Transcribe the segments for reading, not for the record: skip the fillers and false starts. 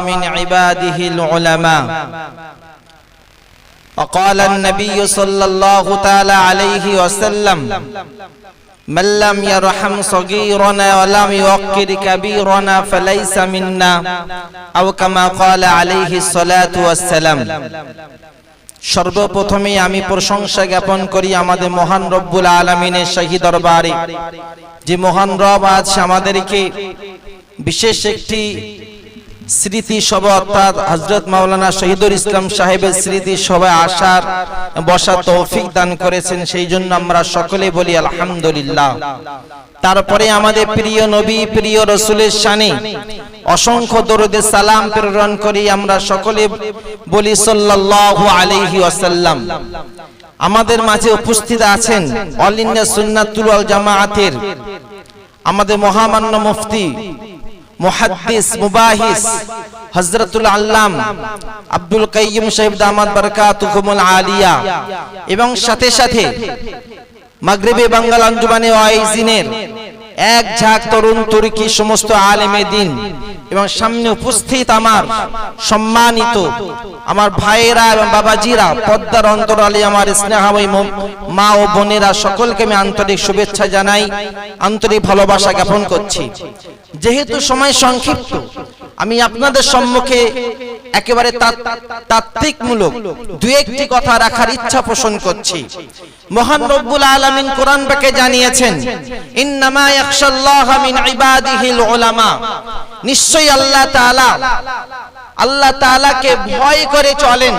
من عباده العلماء. وقال النبي صلى الله تعالى عليه وسلم: من لم يرحم صغيرنا ولم يوقر كبيرنا فليس منا، أو كما قال عليه الصلاة والسلام. সর্বপ্রথমে আমি প্রশংসা জ্ঞাপন করি আমাদের মহান রব্বুল আলামিনের শাহী দরবারে, যে মহান রব আজ আমাদেরকে বিশেষ একটি স্মৃতি সভা অর্থাৎ হযরত মাওলানা শহীদুল ইসলাম সাহেবের স্মৃতি সভায় আসার বসার তৌফিক দান করেছেন, সেই জন্য আমরা সকলে বলি আলহামদুলিল্লাহ। তারপরে আমাদের প্রিয় নবী প্রিয় রাসূলের শানে অসংখ্য দরুদে সালাম প্রেরণ করি আমরা সকলে বলি সাল্লাল্লাহু আলাইহি ওয়াসাল্লাম। আমাদের মাঝে উপস্থিত আছেন অল ইন্ডিয়া সুন্নাতুল ওয়াল জামাআতের আমাদের মহামান্য মুফতি মুহাদ্দিস মুবাহিস হযরতুল আল্লাম আব্দুল কাইয়্যুম সাহেব দামাত বারাকাতুহুমুল আলিয়া, এবং সাথে সাথে মাগরিবি বাঙ্গাল আঞ্জুমানে ওয়াইজিনের এক ঝাঁক তরুণ তুর্কি সমস্ত আলেমে দ্বীন, এবং সামনে উপস্থিত আমার সম্মানিত আমার ভাইয়েরা এবং বাবাজিরা, পদ্মার অন্তরালে আমার স্নেহাময়ী মা ও বোনেরা, সকলকে আমি আন্তরিক শুভেচ্ছা জানাই, আন্তরিক ভালোবাসা জ্ঞাপন করছি। যেহেতু সময় সংক্ষিপ্ত, আমি আপনাদের সম্মুখে একেবারে তাত্ত্বিকমূলক দুই একটি কথা রাখার ইচ্ছা পোষণ করছি। মহান রব্বুল আলামিন কোরআন পাকে জানিয়েছেন, ইন্নামা ইয়াখশাল্লাহা মিন ইবাদিহিল উলামা, নিশ্চয়ই আল্লাহ তাআলাকে ভয় করে চলেন,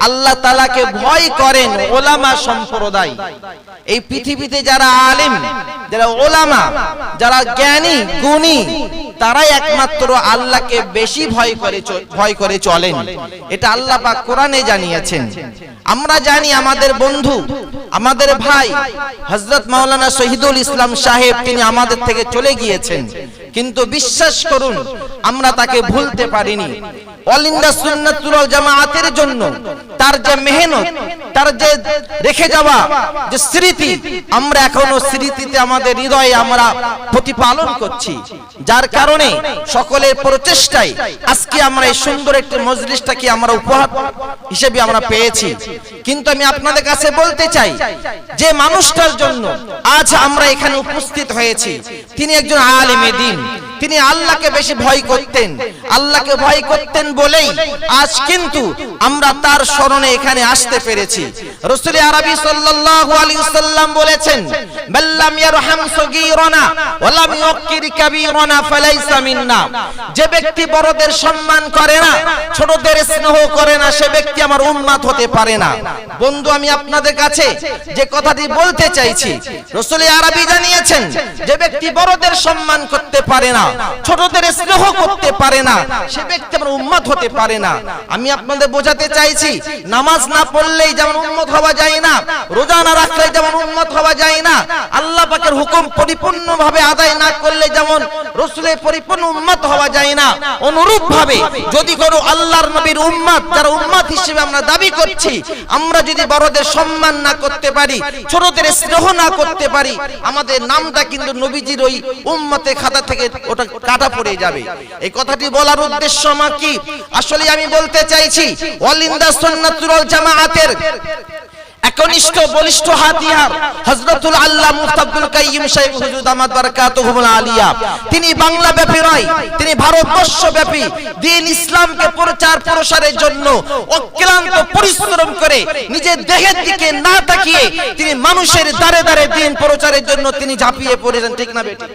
আল্লাহ তাআলাকে ভয় করেন উলামা সম্প্রদায়। এই পৃথিবীতে যারা আলেম, যারা উলামা, যারা জ্ঞানী গুণী, তারাই একমাত্র আল্লাহকে বেশি ভয় করে চলেন। এটা আল্লাহ পাক কোরআনে জানিয়েছেন। আমরা জানি আমাদের বন্ধু, আমাদের ভাই হযরত মাওলানা শহীদুল ইসলাম সাহেব তিনি আমাদের থেকে চলে গিয়েছেন, কিন্তু বিশ্বাস করুন আমরা তাকে ভুলতে পারিনি। অল ইন্ডিয়া সুন্নাতুল ওয়াল জামাআতের জন্য তার যে মেহনত, তার যে রেখে যাওয়া যে স্মৃতি, আমরা এখনো স্মৃতিতে আমাদের হৃদয়ে আমরা প্রতিপালন করছি, যার কারণে সকলের প্রচেষ্টায় আজকে আমরা এই সুন্দর একটি মজলিসটাকে আমরা উপহার হিসেবে আমরা পেয়েছি। কিন্তু আমি আপনাদের কাছে বলতে চাই, যে মানুষটার জন্য আজ আমরা এখানে উপস্থিত হয়েছি, তিনি একজন আলেমে দ্বীন, তিনি আল্লাহকে বেশি ভয় করতেন। আল্লাহকে ভয় করতেন বলেই আজ কিন্তু আমরা তার স্মরণে এখানে আসতে পেরেছি। রাসূল আরবি সাল্লাল্লাহু আলাইহি ওয়াসাল্লাম বলেছেন, মাল্লাম ইয়ারহাম সগীরানা ওয়া লাম ইউক্কির কাবীরানা ফালাইসা মিন্না, যে ব্যক্তি বড়দের সম্মান করে না, ছোটদের স্নেহ করে না, সে ব্যক্তি আমার উম্মত হতে পারে না। বন্ধু, আমি আপনাদের কাছে যে কথাটি বলতে চাইছি, রাসূল আরবি জানিয়েছেন, যে ব্যক্তি বড়দের সম্মান করতে পারে না, ছোটদের স্নেহ করতে পারে না, সে ব্যক্তি আমার উম্মত হতে পারে না। আমি আপনাদের বোঝাতে চাইছি, নামাজ না পড়লেই যেমন উম্মত হওয়া যায় না, রোজা না রাখলে যেমন উম্মত হওয়া যায় না, আল্লাহ পাকের হুকুম পরিপূর্ণভাবে আদায় না করলে যেমন রাসূলের পরিপূর্ণ উম্মত হওয়া যায় না, অনুরূপ ভাবে যদি কোনো আল্লাহর নবীর উম্মত, যারা উম্মত হিসেবে আমরা দাবি করছি, আমরা যদি বড়দের সম্মান না করতে পারি, ছোটদের স্নেহ না করতে পারি, আমাদের নামটা কিন্তু নবীজির ওই উম্মতের খাতা থেকে ওটা কাটা পড়ে যাবে। এই কথাটি বলার উদ্দেশ্য আমার কি, আসলে আমি বলতে চাইছি, অল ইন্ডিয়া সুন্নাতুল ওয়াল জামাআতের একনিষ্ঠ বলিষ্ঠ হাতিয়ার হযরতুল আল্লাহ মুফতি আব্দুল কাইয়্যুম সাহেব হুজুর দামাত বারাকাতুহুমুল আলিয়া, তিনি বাংলা ব্যাপী নয়, তিনি ভারতবর্ষ ব্যাপী দ্বীন ইসলামকে প্রচার প্রসারের জন্য অক্লান্ত পরিশ্রম করে নিজের দেহের দিকে না তাকিয়ে তিনি মানুষের দ্বারে দ্বারে দ্বীন প্রচারের জন্য তিনি ঝাঁপিয়ে পড়েছেন, ঠিক না বেটি?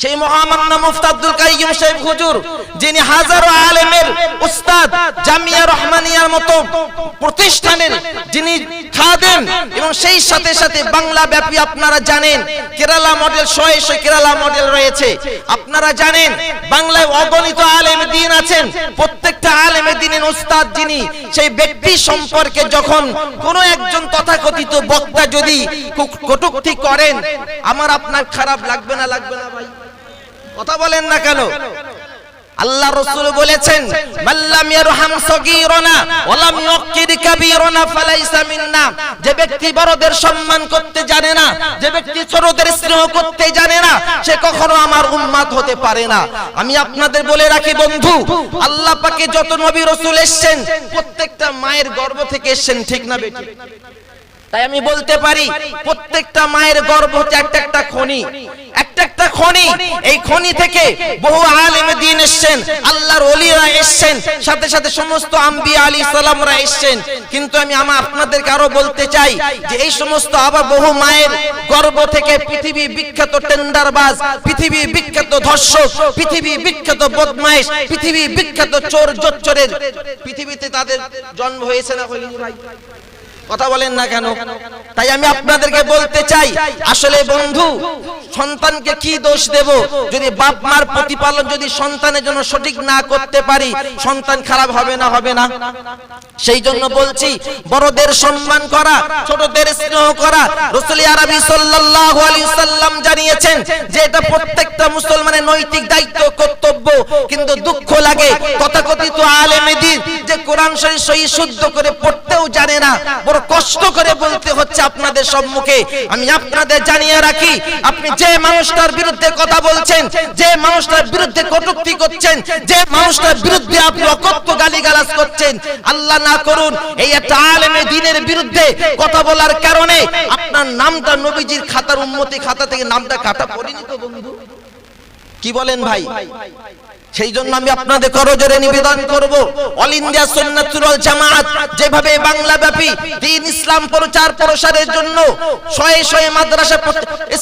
সেই মহামান্য মুফতি আব্দুল কাইয়্যুম সাহেব হুজুর, যিনি হাজারো আলেমের উস্তাদ, জামিয়া রহমানিয়ার মতো প্রতিষ্ঠানের যিনি খাদেম, এবং সেই সাথে সাথে বাংলা ব্যাপী আপনারা জানেন কেরালা মডেল, শয়ে কেরালা মডেল রয়েছে। আপনারা জানেন বাংলায় অগণিত আলেমে দ্বীন আছেন, প্রত্যেকটা আলেমে দ্বীনের উস্তাদ যিনি, সেই ব্যক্তি সম্পর্কে যখন কোনো একজন তথাকথিত বক্তা যদি কটূক্তি করেন, আমার আপনার খারাপ লাগবে না? লাগবে না ভাই? কথা বলেন না কেন? আল্লাহ রাসূল বলেছেন মাল্লাম ইয়ারহাম সগীরানা ওয়া লাম ইউক্কির কাবীরানা ফালাইসা মিন্না। যে ব্যক্তি বড়দের সম্মান করতে জানে না, যে ব্যক্তি ছোটদের স্নেহ করতে জানে না, সে কখনো আমার উম্মত হতে পারে না। আমি আপনাদের বলে রাখি বন্ধু, আল্লাহ পাকে যত নবী রাসূল এসেছেন প্রত্যেকটা মায়ের গর্ভ থেকে এসেছেন, ঠিক না বেটি? তাই আমি বলতে পারি প্রত্যেকটা মায়ের গর্ভ হচ্ছে একটা খনি, একটা খনি। এই খনি থেকে বহু আলেমে দ্বীন এসেছেন, আল্লাহর ওলিরা এসেছেন, সাথে সাথে সমস্ত আম্বিয়া আলাইহিস সালামরা এসেছেন। কিন্তু আমি আপনাদেরকে আরো বলতে চাই যে এই সমস্ত আবার বহু মায়ের গর্ভ থেকে পৃথিবী বিখ্যাত টেন্ডারবাজ, পৃথিবী বিখ্যাত ধর্ষক, পৃথিবী বিখ্যাত বদমাইশ, পৃথিবী বিখ্যাত চোর জোচ্চোরের পৃথিবীতে তাদের জন্ম হয়েছে না হয়নি ভাই? কথা বলেন না কেন? তাই আমি আপনাদেরকে বলতে চাই, আসলে বন্ধু সন্তানকে কি দোষ দেব? যদি বাপ মার প্রতিপালন যদি সন্তানের জন্য সঠিক না করতে পারি, সন্তান খারাপ হবে না? হবে না? সেই জন্য বলছি বড়দের সম্মান করা, ছোটদের স্নেহ করা। রাসূল আরবি সাল্লাল্লাহু আলাইহি সাল্লাম জানিয়েছেন যে এটা প্রত্যেকটা মুসলমানের নৈতিক দায়িত্ব, কর্তব্য। কিন্তু দুঃখ লাগে তথাকথিত আলেমে দ্বীন যে কোরআন শরীফ সহি শুদ্ধ করে পড়তেও জানে না। বড় কষ্ট করে বলতে হচ্ছে আপনাদের সম্মুখে। আমি আপনাদের জানিয়ে রাখি, আপনি যে মানুষটার বিরুদ্ধে কথা বলছেন, যে মানুষটার বিরুদ্ধে কটূক্তি করছেন, যে মানুষটার বিরুদ্ধে আপনি অকথ্য গালিগালাজ করছেন, আল্লাহ না করুন এই একটা আলেমে দ্বীনের বিরুদ্ধে কথা বলার কারণে আপনার নামটা নবীজির খাতার উম্মতি খাতা থেকে নামটা কাটা পড়েনি তো বন্ধু? কি বলেন ভাই? সেই জন্য আমি আপনাদের করজোরে নিবেদন করব, অল ইন্ডিয়া সুন্নাতুল ওয়াল জামাত যেভাবে বাংলা ব্যাপী দ্বীন ইসলাম প্রচার প্রসারের জন্য শয়ে শয়ে মাদ্রাসা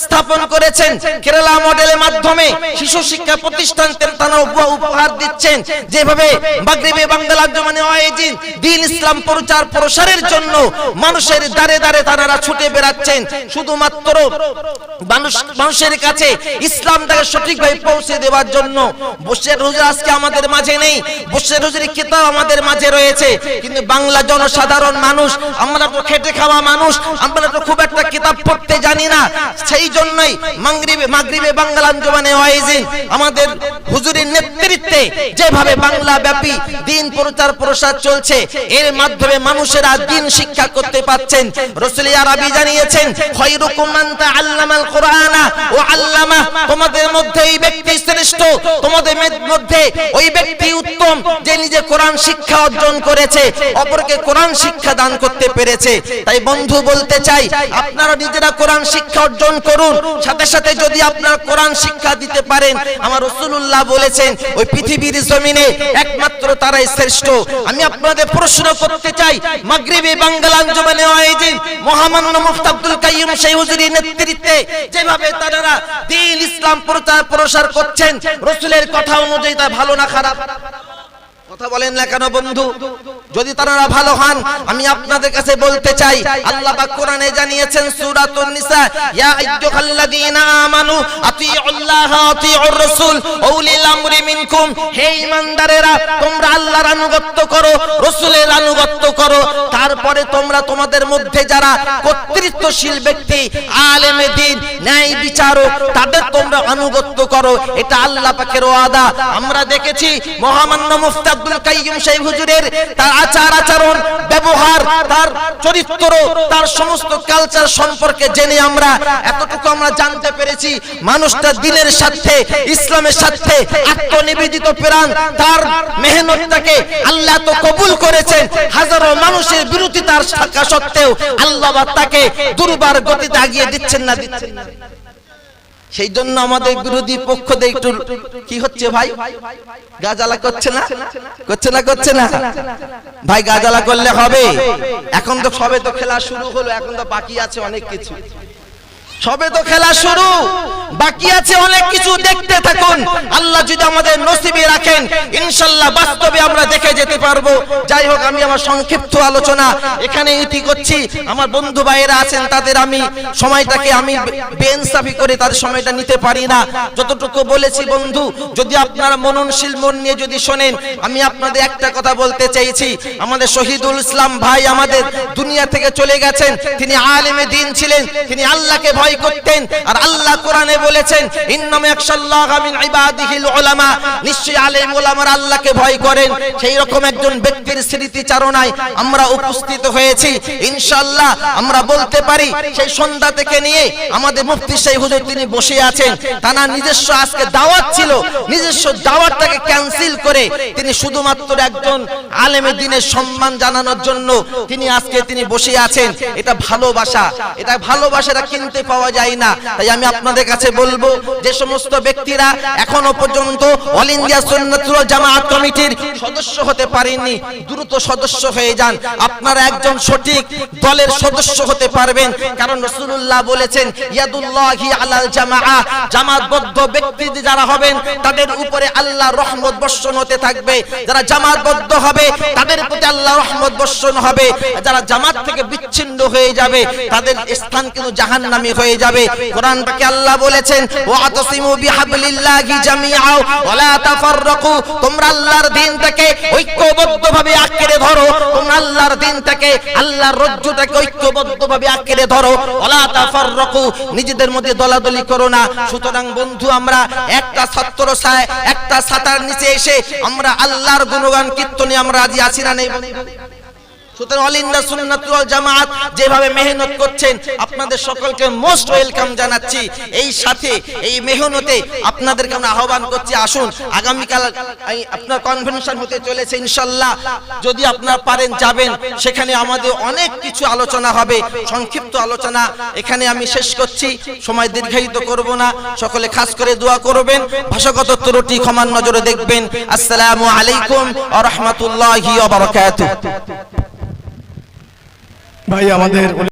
স্থাপন করেছেন, কেরালা মডেলের মাধ্যমে শিশু শিক্ষা প্রতিষ্ঠান তারা উপহার দিচ্ছেন, যেভাবে মাগরিবে বাংলা আঞ্জুমানে ওয়াইজিন দ্বীন ইসলাম প্রচার প্রসারের জন্য মানুষের দ্বারে দ্বারে তারা ছুটে বেড়াচ্ছেন, শুধুমাত্র মানুষের কাছে ইসলামটাকে সঠিকভাবে পৌঁছে দেওয়ার জন্য। বসে হুজুর আজকে আমাদের মাঝে নেই, বসের হুজুরের কিতাব আমাদের মাঝে রয়েছে, কিন্তু বাংলা জনসাধারণ মানুষ, আমরা তো খেটে খাওয়া মানুষ, আমরা তো খুব একটা কিতাব পড়তে জানি না। সেই জন্যই মাগরিবে বাংলা আঞ্জুমানে ওয়াইজিন আমাদের হুজুরের নেতৃত্বে যেভাবে বাংলা ব্যাপী দ্বীন প্রচার প্রসার চলছে, এর মাধ্যমে মানুষেরা দ্বীন শিক্ষা করতে পাচ্ছেন। রাসূল আরবি জানিয়েছেন খায়রুকুম মান তাআল্লামাল কুরআনা ওয়া আল্লামা, তোমাদের মধ্যে এই ব্যক্তি শ্রেষ্ঠ, তোমাদের মধ্যে ওই ব্যক্তি উত্তম যে নিজে কোরআন শিক্ষা অর্জন করেছে, অপরকে কোরআন শিক্ষা দান করতে পেরেছে। তাই বন্ধু বলতে চাই, আপনারা নিজেরা কোরআন শিক্ষা অর্জন করুন, সাথে সাথে যদি আপনারা কোরআন শিক্ষা দিতে পারেন, আমার রাসূলুল্লাহ বলেছেন ওই পৃথিবীর জমিনে একমাত্র তারাই শ্রেষ্ঠ। আমি আপনাদের প্রশ্ন করতে চাই, মাগরিবে বাংলা আঞ্জুমানে ওয়াইজিন মহামান্য মুফতি আব্দুল কাইয়ুম সেই হুজুরের নেতৃত্বে যেভাবে তারা দ্বীন ইসলাম প্রচার প্রসার করছেন, রাসূলের কথা অনুযায়ী তা ভালো না খারাপ? কথা বলেন না কেন বন্ধু? যদি তারা ভালো হন, আমি আপনাদের কাছে বলতে চাই, আল্লাহ পাক কোরআনে জানিয়েছেন সূরাতুন নিসা, ইয়া আইয়ুহাল্লাযীনা আমানু আতিউল্লাহ আতিউর রাসূল উলিল আমরি মিনকুম, হে ঈমানদারেরা তোমরা আল্লাহর আনুগত্য করো, রাসূলের আনুগত্য করো। তারপরে তোমরা তোমাদের মধ্যে যারা কর্তৃত্বশীল ব্যক্তি, আলেমে দ্বীন, ন্যায় বিচারক, তাদের তোমরা আনুগত্য করো। এটা আল্লাহ পাকের ওয়াদা। আমরা দেখেছি মহামান্য মুফতি আব্দুল কাইয়ুম সাহেব হুজুরের তার আচার আচরণ, ব্যবহার, তার চরিত্র, তার সমস্ত কালচার সম্পর্কে জেনে আমরা এতটুকু আমরা জানতে পেরেছি, মানুষটা দিনের স্বার্থে, ইসলামের স্বার্থে আত্মনিবেদিত প্রাণ, তার মেহনতটাকে আল্লাহ তো কবুল করেছেন। হাজারো মানুষের বিরোধিতার থাকা সত্ত্বেও আল্লাহ তাকে দুর্বার গতিতে আগিয়ে দিচ্ছেন না, দিচ্ছেন না। সেই জন্য আমাদের বিরোধী পক্ষ দিয়ে একটু কি হচ্ছে ভাই, গাজালা করছে না, করছে না, করছে না ভাই? গাজালা করলে হবে? এখন তো সবে তো খেলা শুরু হলো, এখন তো বাকি আছে অনেক কিছু। সবে তো খেলা শুরু, বাকি আছে অনেক কিছু। দেখতে থাকুন, আল্লাহ যদি আমাদের নসিবে রাখেন ইনশাআল্লাহ বাস্তবে আমরা দেখে যেতে পারবো। যাই হোক, আমি আমার সংক্ষিপ্ত আলোচনা এখানে ইতি করছি। আমার বন্ধু ভাইয়েরা আছেন, তাদের আমি সময়টাকে আমি বেইনসাফি করে তাদের সময়টা নিতে পারি না। যতটুকু বলেছি বন্ধু, যদি আপনারা মননশীল মন নিয়ে যদি শোনেন, আমি আপনাদের একটা কথা বলতে চাইছি, আমাদের শহীদুল ইসলাম ভাই আমাদের দুনিয়া থেকে চলে গেছেন। তিনি আলেমে দ্বীন ছিলেন, তিনি আল্লাহকে ভয় ভয় করতেন। আর আল্লাহ কোরআনে বলেছেন ইন্নামা ইয়াখশাল্লাহা মিন ইবাদিহিল উলামা, নিশ্চয়ই আলেম ওলামারা আল্লাহকে ভয় করেন। সেই রকম একজন ব্যক্তির স্মৃতিচারণায় আমরা উপস্থিত হয়েছি। ইনশাআল্লাহ আমরা বলতে পারি সেই সন্ধ্যা থেকে নিয়ে আমাদের মুফতি সাহেব হুজুর তিনি বসে আছেন। তার নিজস্ব আজকে দাওয়াত ছিল, নিজস্ব দাওয়াতটাকে ক্যান্সেল করে তিনি শুধুমাত্র একজন আলেমের দ্বীনের সম্মান জানানোর জন্য তিনি আজকে তিনি বসে আছেন। এটা ভালোবাসা, এটা ভালোবাসাটা কিনতে পাওয়া যায় না। তাই আমি আপনাদের কাছে বলবো যে সমস্ত ব্যক্তিরা এখনো পর্যন্ত অল ইন্ডিয়া সুন্নাতুল জামাত কমিটির সদস্য হতে পারেননি, দ্রুত সদস্য হয়ে যান। আপনারা একজন সঠিক দলের সদস্য হতে পারবেন, কারণ রাসূলুল্লাহ বলেছেন ইয়াদুল্লাহি আলাল জামাআ, জামাতবদ্ধ ব্যক্তি যারা হবেন তাদের উপরে আল্লাহর রহমত বর্ষণ হতে থাকবে। যারা জামাতবদ্ধ হবে তাদের প্রতি আল্লাহর রহমত বর্ষণ হবে। যারা জামাত থেকে বিচ্ছিন্ন হয়ে যাবে তাদের স্থান কিন্তু জাহান্নামী হয়ে যাবে। কোরআন পাকে আল্লাহ বলেছেন ওয়াতাসিমু বিহাবলিল্লাহি জামিআ ওয়া লা তাফাররাকু, তোমরা আল্লাহর দ্বীনটাকে ঐক্যবদ্ধভাবে আঁকড়ে ধরো, তোমরা আল্লাহর দ্বীনটাকে আল্লাহর রজ্জুটাকে ঐক্যবদ্ধভাবে আঁকড়ে ধরো। ওয়া লা তাফাররাকু, নিজেদের মধ্যে দলাদলি করো না। সুতরাং বন্ধু, আমরা একটা ছত্রছায়া একটা ছাতার নিচে এসে আমরা আল্লাহর গুণগান কীর্তনে আমরা রাজি আছি না নেই? সুতরাং অল ইন্ডিয়া সুন্নাতুল জামাত যেভাবে মেহনত করছেন আপনাদের সকলকে মোস্ট ওয়েলকাম জানাচ্ছি। এই সাথে এই মেহনতে আপনাদেরকে আমরা আহ্বান করছি, আসুন আগামীকাল আপনার কনভেনশন হতে চলেছে ইনশাআল্লাহ, যদি আপনারা পারেন যাবেন। সেখানে আমাদের অনেক কিছু আলোচনা হবে, সংক্ষিপ্ত আলোচনা এখানে আমি শেষ করছি, সময় দীর্ঘায়িত করব না। সকলে খাস করে দোয়া করবেন, ভাষাগত ত্রুটি ক্ষমার নজরে দেখবেন। আসসালামু আলাইকুম ওয়া রাহমাতুল্লাহি ওয়া বারাকাতুহু। ভাই আমাদের